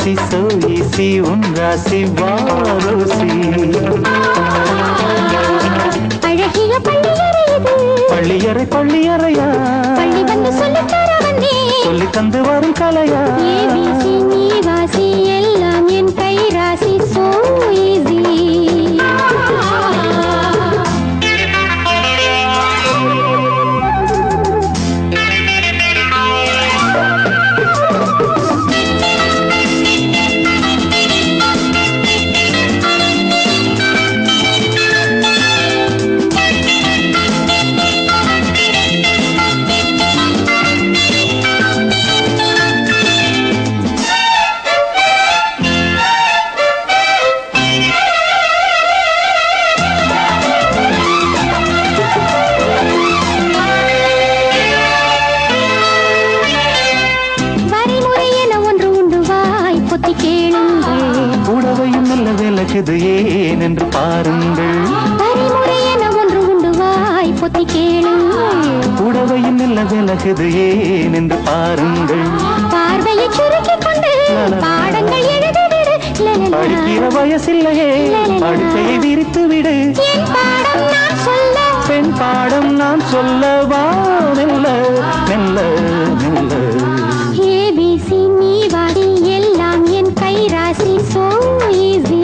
ராசி சோயிசி உன் ராசி வாரோசி. அழகிய பள்ளியறை இது, பள்ளியறை பள்ளியறையா, பள்ளி வந்து சொல்லித்தர வந்தே, சொல்லி தந்து வரும் கலையா. ஏபிசி நீ வாசி எல்லாம் என் கை ராசி சோ ஈஸி. உடவையும் நல்ல விளக்குது ஏன் என்று பாருங்கள். பரிமுறை என ஒன்று உண்டு வாய் பொத்தி கேளுங்கள். உடவையும் நல்ல விளக்குது ஏன் என்று பாருங்கள். பார்வையை சுருக்கிக் கொண்டு பாடங்கள் எழுதிவிடு. படிக்கிற வயசில்லையே படுக்கையை விரித்து விடு. என் பாடம் நான் சொல்ல, பெண் பாடம் நான் சொல்லவா, மெல்ல மெல்ல மெல்ல. ஏபிசி நீ வாசி எல்லாம் என் கை ராசி சோ ஈஸி.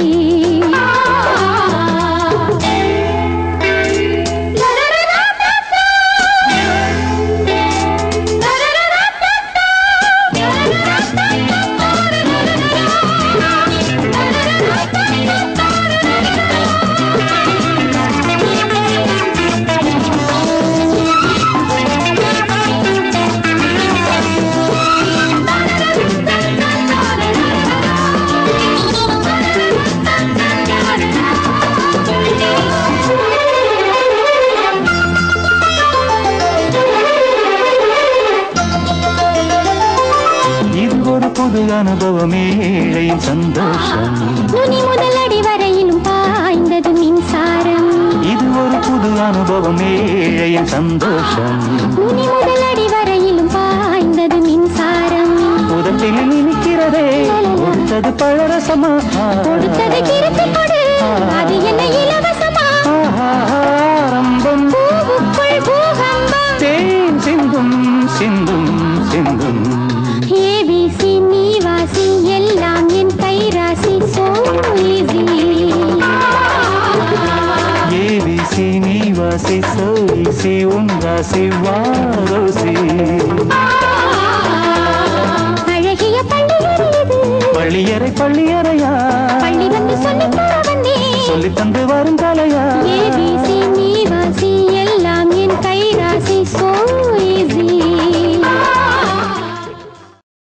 புது அனுபவம் ஏழையின் சந்தோஷம். நுனி முதல் அடி வரையிலும் பாய்ந்தது மின்சாரம். இது ஒரு புது அனுபவம் ஏழையின் சந்தோஷம். நுனி முதல் அடி வரையிலும் பாய்ந்தது மின்சாரம். உதட்டில் நினைக்கிறதே கொடுத்தது பழரசமா, கொடுத்தது கிருத்தி கொடு அது என்ன இலவசமா. ஆரம்பம் பூவுக்குள் பூகம்பம் தேன் சிந்தும் சிந்தும் சிந்தும். ஏபிசி நீ வாசி எல்லாம் என் கை ராசி சோ ஈஸி. ஏபிசி நீ வாசி சோயிசி உன் ராசி வாரோசி. அழகிய பள்ளியறை இது, பள்ளியறை பள்ளியறையா,